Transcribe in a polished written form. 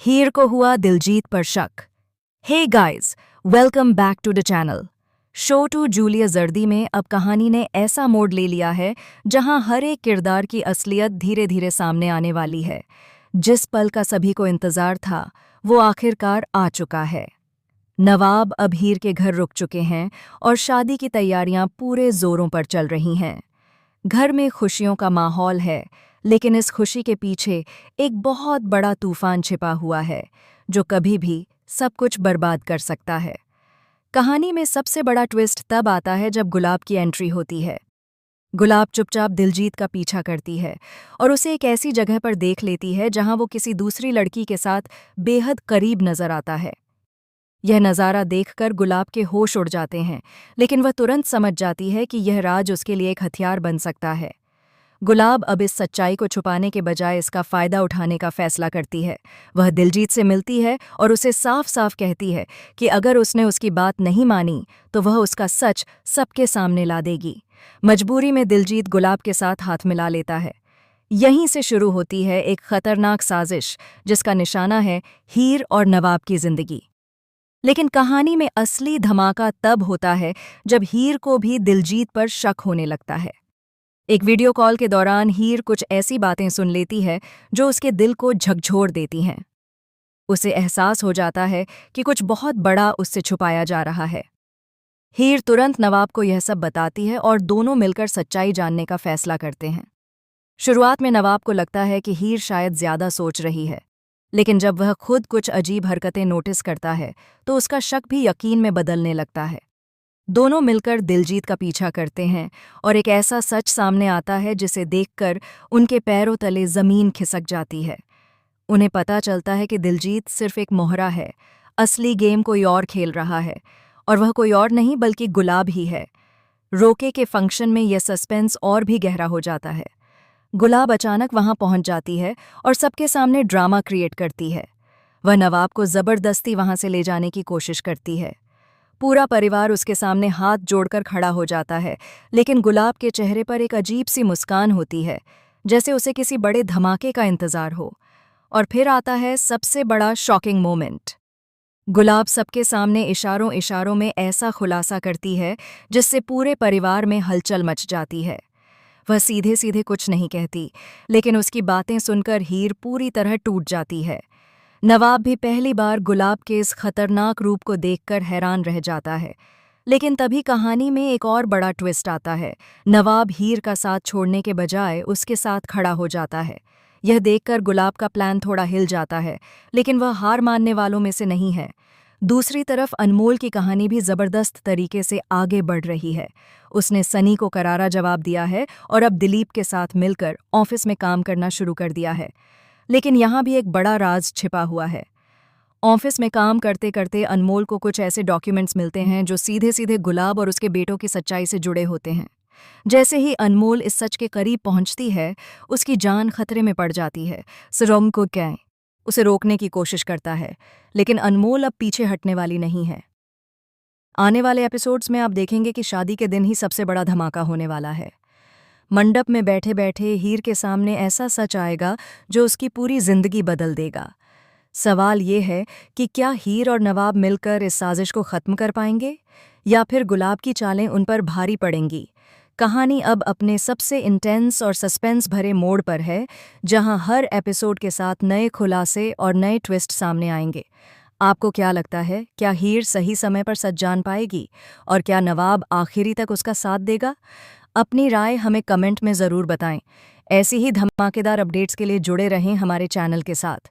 हीर को हुआ दिलजीत पर शक। Hey guys, welcome back to the channel. शो टू जूलिया जर्दी में अब कहानी ने ऐसा मोड़ ले लिया है जहां हर एक किरदार की असलियत धीरे धीरे सामने आने वाली है। जिस पल का सभी को इंतजार था वो आखिरकार आ चुका है। नवाब अब हीर के घर रुक चुके हैं और शादी की तैयारियां पूरे जोरों पर चल रही हैं। घर में खुशियों का माहौल है, लेकिन इस खुशी के पीछे एक बहुत बड़ा तूफान छिपा हुआ है जो कभी भी सब कुछ बर्बाद कर सकता है। कहानी में सबसे बड़ा ट्विस्ट तब आता है जब गुलाब की एंट्री होती है। गुलाब चुपचाप दिलजीत का पीछा करती है और उसे एक ऐसी जगह पर देख लेती है जहां वो किसी दूसरी लड़की के साथ बेहद करीब नजर आता है। यह नज़ारा देखकर गुलाब के होश उड़ जाते हैं, लेकिन वह तुरंत समझ जाती है कि यह राज उसके लिए एक हथियार बन सकता है। गुलाब अब इस सच्चाई को छुपाने के बजाय इसका फ़ायदा उठाने का फैसला करती है। वह दिलजीत से मिलती है और उसे साफ साफ कहती है कि अगर उसने उसकी बात नहीं मानी तो वह उसका सच सबके सामने ला देगी। मजबूरी में दिलजीत गुलाब के साथ हाथ मिला लेता है। यहीं से शुरू होती है एक खतरनाक साजिश जिसका निशाना है हीर और नवाब की जिंदगी। लेकिन कहानी में असली धमाका तब होता है जब हीर को भी दिलजीत पर शक होने लगता है। एक वीडियो कॉल के दौरान हीर कुछ ऐसी बातें सुन लेती है जो उसके दिल को झकझोर देती हैं। उसे एहसास हो जाता है कि कुछ बहुत बड़ा उससे छुपाया जा रहा है। हीर तुरंत नवाब को यह सब बताती है और दोनों मिलकर सच्चाई जानने का फैसला करते हैं। शुरुआत में नवाब को लगता है कि हीर शायद ज्यादा सोच रही है, लेकिन जब वह खुद कुछ अजीब हरकतें नोटिस करता है तो उसका शक भी यकीन में बदलने लगता है। दोनों मिलकर दिलजीत का पीछा करते हैं और एक ऐसा सच सामने आता है जिसे देखकर उनके पैरों तले जमीन खिसक जाती है। उन्हें पता चलता है कि दिलजीत सिर्फ एक मोहरा है, असली गेम कोई और खेल रहा है, और वह कोई और नहीं बल्कि गुलाब ही है। रोके के फंक्शन में यह सस्पेंस और भी गहरा हो जाता है। गुलाब अचानक वहां पहुंच जाती है और सबके सामने ड्रामा क्रिएट करती है। वह नवाब को जबरदस्ती वहां से ले जाने की कोशिश करती है। पूरा परिवार उसके सामने हाथ जोड़कर खड़ा हो जाता है, लेकिन गुलाब के चेहरे पर एक अजीब सी मुस्कान होती है, जैसे उसे किसी बड़े धमाके का इंतजार हो। और फिर आता है सबसे बड़ा शॉकिंग मोमेंट। गुलाब सबके सामने इशारों इशारों में ऐसा खुलासा करती है जिससे पूरे परिवार में हलचल मच जाती है। वह सीधे सीधे कुछ नहीं कहती, लेकिन उसकी बातें सुनकर हीर पूरी तरह टूट जाती है। नवाब भी पहली बार गुलाब के इस खतरनाक रूप को देखकर हैरान रह जाता है। लेकिन तभी कहानी में एक और बड़ा ट्विस्ट आता है। नवाब हीर का साथ छोड़ने के बजाय उसके साथ खड़ा हो जाता है। यह देखकर गुलाब का प्लान थोड़ा हिल जाता है, लेकिन वह हार मानने वालों में से नहीं है। दूसरी तरफ अनमोल की कहानी भी जबरदस्त तरीके से आगे बढ़ रही है। उसने सनी को करारा जवाब दिया है और अब दिलीप के साथ मिलकर ऑफिस में काम करना शुरू कर दिया है। लेकिन यहाँ भी एक बड़ा राज छिपा हुआ है। ऑफिस में काम करते करते अनमोल को कुछ ऐसे डॉक्यूमेंट्स मिलते हैं जो सीधे सीधे गुलाब और उसके बेटों की सच्चाई से जुड़े होते हैं। जैसे ही अनमोल इस सच के करीब पहुंचती है, उसकी जान खतरे में पड़ जाती है। सिरोम को क्या उसे रोकने की कोशिश करता है, लेकिन अनमोल अब पीछे हटने वाली नहीं है। आने वाले एपिसोड्स में आप देखेंगे कि शादी के दिन ही सबसे बड़ा धमाका होने वाला है। मंडप में बैठे बैठे हीर के सामने ऐसा सच आएगा जो उसकी पूरी जिंदगी बदल देगा। सवाल ये है कि क्या हीर और नवाब मिलकर इस साजिश को खत्म कर पाएंगे, या फिर गुलाब की चालें उन पर भारी पड़ेंगी। कहानी अब अपने सबसे इंटेंस और सस्पेंस भरे मोड़ पर है, जहां हर एपिसोड के साथ नए खुलासे और नए ट्विस्ट सामने आएंगे। आपको क्या लगता है, क्या हीर सही समय पर सच जान पाएगी, और क्या नवाब आखिरी तक उसका साथ देगा? अपनी राय हमें कमेंट में ज़रूर बताएं। ऐसी ही धमाकेदार अपडेट्स के लिए जुड़े रहें हमारे चैनल के साथ।